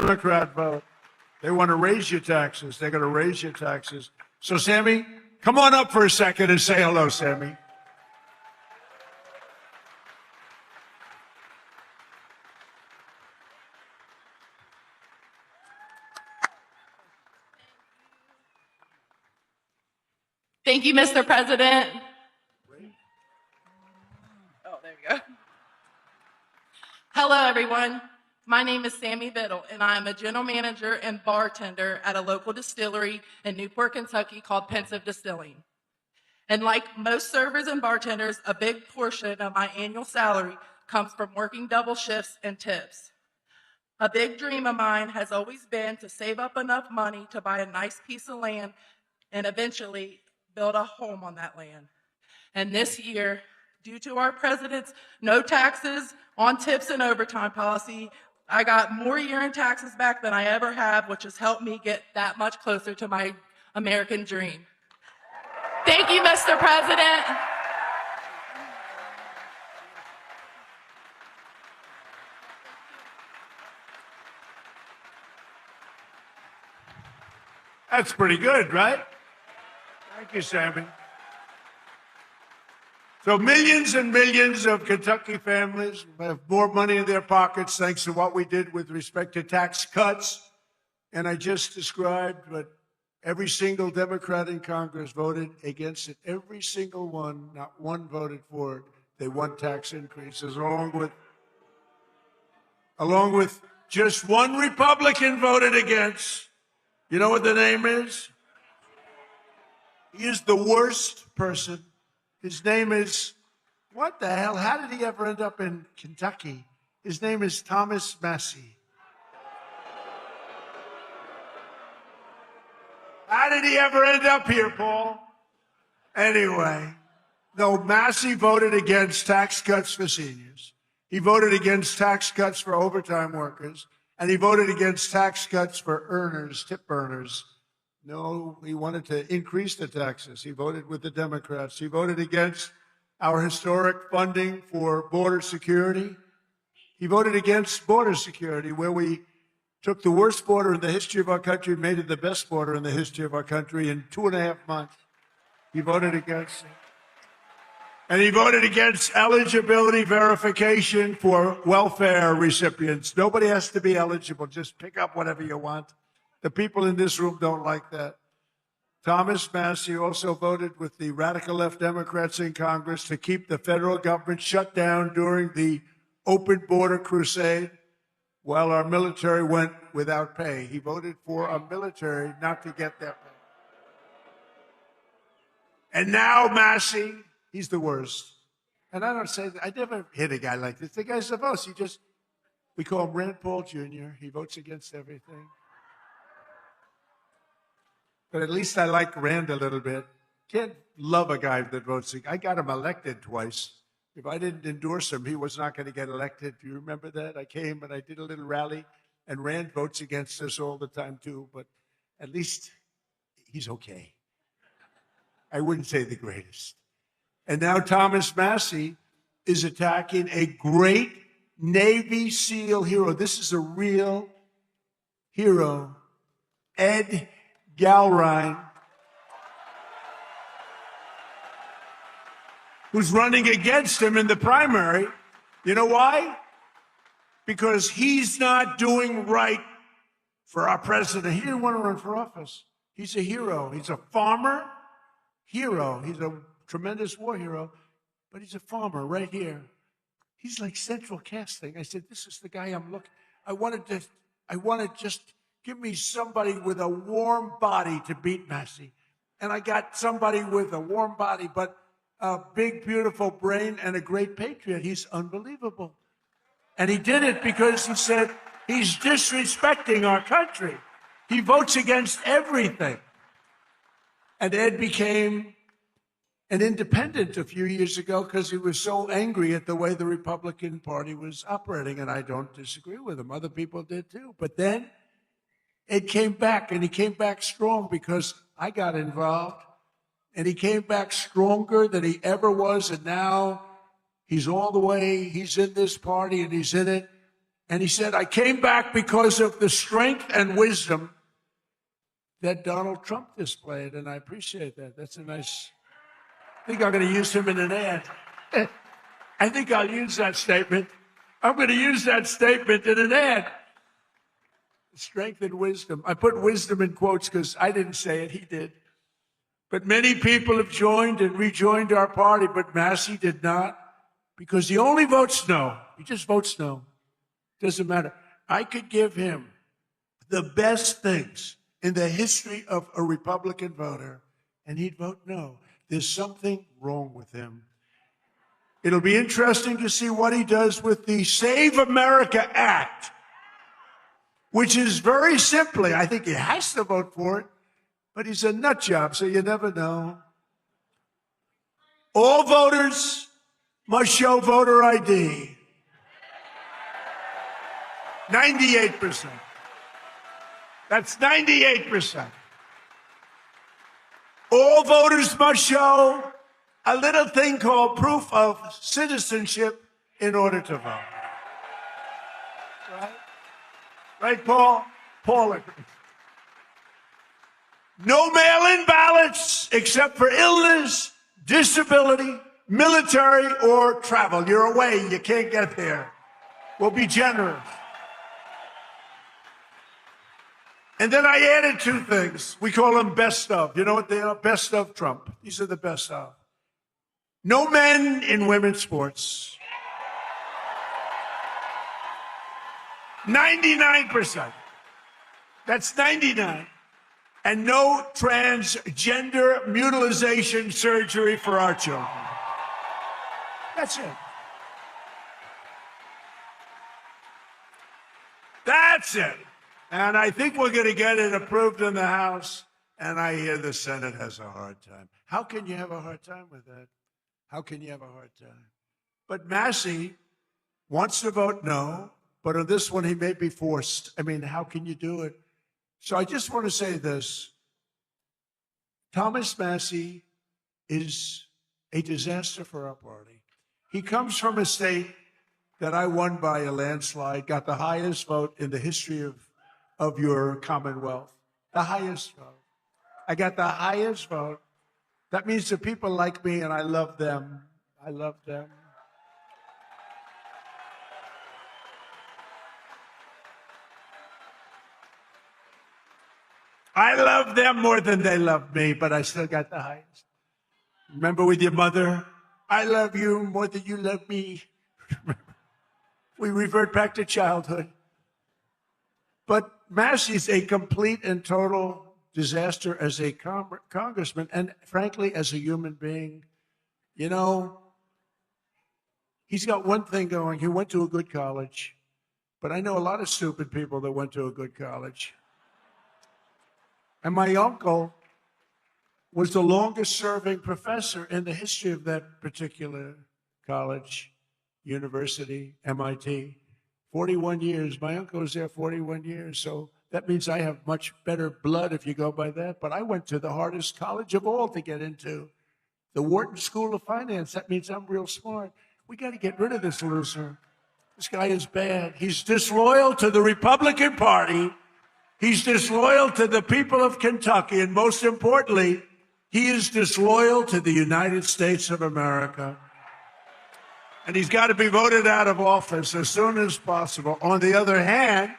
Democrat vote. They want to raise your taxes. They're going to raise your taxes. So, Sammy, come on up for a second and say hello, Sammy. Thank you, Mr. President. Oh, there we go. Hello, everyone. My name is Sammy Biddle, and I am a general manager and bartender at a local distillery in Newport, Kentucky called Pensive Distilling. And like most servers and bartenders, a big portion of my annual salary comes from working double shifts and tips. A big dream of mine has always been to save up enough money to buy a nice piece of land and eventually build a home on that land. And this year, due to our president's no taxes on tips and overtime policy, I got more year-end taxes back than I ever have, which has helped me get that much closer to my American dream. Thank you, Mr. President. That's pretty good, right? Thank you, Sammy. So millions and millions of Kentucky families have more money in their pockets thanks to what we did with respect to tax cuts. And I just described, but every single Democrat in Congress voted against it. Every single one, not one voted for it. They want tax increases, along with just one Republican voted against. You know what the name is? He is the worst person. His name is, what the hell? How did he ever end up in Kentucky? His name is Thomas Massie. How did he ever end up here, Paul? Anyway, no, Massie voted against tax cuts for seniors. He voted against tax cuts for overtime workers. And he voted against tax cuts for earners, tip earners. No, he wanted to increase the taxes. He voted with the Democrats. He voted against our historic funding for border security. He voted against border security, where we took the worst border in the history of our country and made it the best border in the history of our country in 2.5 months. He voted against it. And he voted against eligibility verification for welfare recipients. Nobody has to be eligible. Just pick up whatever you want. The people in this room don't like that. Thomas Massie also voted with the radical left Democrats in Congress to keep the federal government shut down during the open border crusade while our military went without pay. He voted for our military not to get their pay. And now Massie, he's the worst. And I don't say that. I never hit a guy like this. The guy's the most. We call him Rand Paul Jr. He votes against everything. But at least I like Rand a little bit. Can't love a guy that votes. I got him elected twice. If I didn't endorse him, he was not going to get elected. Do you remember that? I came and I did a little rally, and Rand votes against us all the time too, but at least he's okay. I wouldn't say the greatest. And now Thomas Massie is attacking a great Navy SEAL hero. This is a real hero, Ed Galrine, who's running against him in the primary. You know why? Because he's not doing right for our president. He didn't want to run for office. He's a hero. He's a farmer hero. He's a tremendous war hero, but he's a farmer right here. He's like central casting. I said, this is the guy I'm looking. I wanted just give me somebody with a warm body to beat Massie. And I got somebody with a warm body, but a big, beautiful brain and a great patriot. He's unbelievable. And he did it because he said he's disrespecting our country. He votes against everything. And Ed became an independent a few years ago because he was so angry at the way the Republican Party was operating. And I don't disagree with him. Other people did too. But then Ed came back, and he came back strong because I got involved. And he came back stronger than he ever was. And now he's all the way, he's in this party and he's in it. And he said, I came back because of the strength and wisdom that Donald Trump displayed, and I appreciate that. That's a nice, I think I'm going to use him in an ad. I think I'll use that statement. I'm going to use that statement in an ad. Strength and wisdom. I put wisdom in quotes because I didn't say it, he did. But many people have joined and rejoined our party, but Massie did not, because he only votes no. He just votes no. Doesn't matter. I could give him the best things in the history of a Republican voter, and he'd vote no. There's something wrong with him. It'll be interesting to see what he does with the Save America Act, which is very simply, I think he has to vote for it, but he's a nut job, so you never know. All voters must show voter ID. 98%. That's 98%. All voters must show a little thing called proof of citizenship in order to vote. Right? Right, Paul? Paul agrees. No mail-in ballots except for illness, disability, military, or travel. You're away. You can't get there. We'll be generous. And then I added two things. We call them best of. You know what they are? Best of Trump. These are the best of. No men in women's sports. 99%. That's 99. And no transgender mutilization surgery for our children. That's it. That's it. And I think we're going to get it approved in the House, and I hear the Senate has a hard time. How can you have a hard time with that? How can you have a hard time? But Massie wants to vote no, but on this one he may be forced. I mean, how can you do it? So I just want to say this. Thomas Massie is a disaster for our party. He comes from a state that I won by a landslide, got the highest vote in the history of your Commonwealth. The highest vote. I got the highest vote. That means that people like me, and I love them. I love them. I love them more than they love me, but I still got the highest. Remember with your mother, I love you more than you love me. We revert back to childhood. But Massie's a complete and total disaster as a congressman and, frankly, as a human being. You know, he's got one thing going. He went to a good college. But I know a lot of stupid people that went to a good college. And my uncle was the longest-serving professor in the history of that particular college, university, MIT. 41 years. My uncle was there 41 years, so that means I have much better blood if you go by that. But I went to the hardest college of all to get into, the Wharton School of Finance. That means I'm real smart. We got to get rid of this loser. This guy is bad. He's disloyal to the Republican Party. He's disloyal to the people of Kentucky. And most importantly, he is disloyal to the United States of America. And he's got to be voted out of office as soon as possible. On the other hand,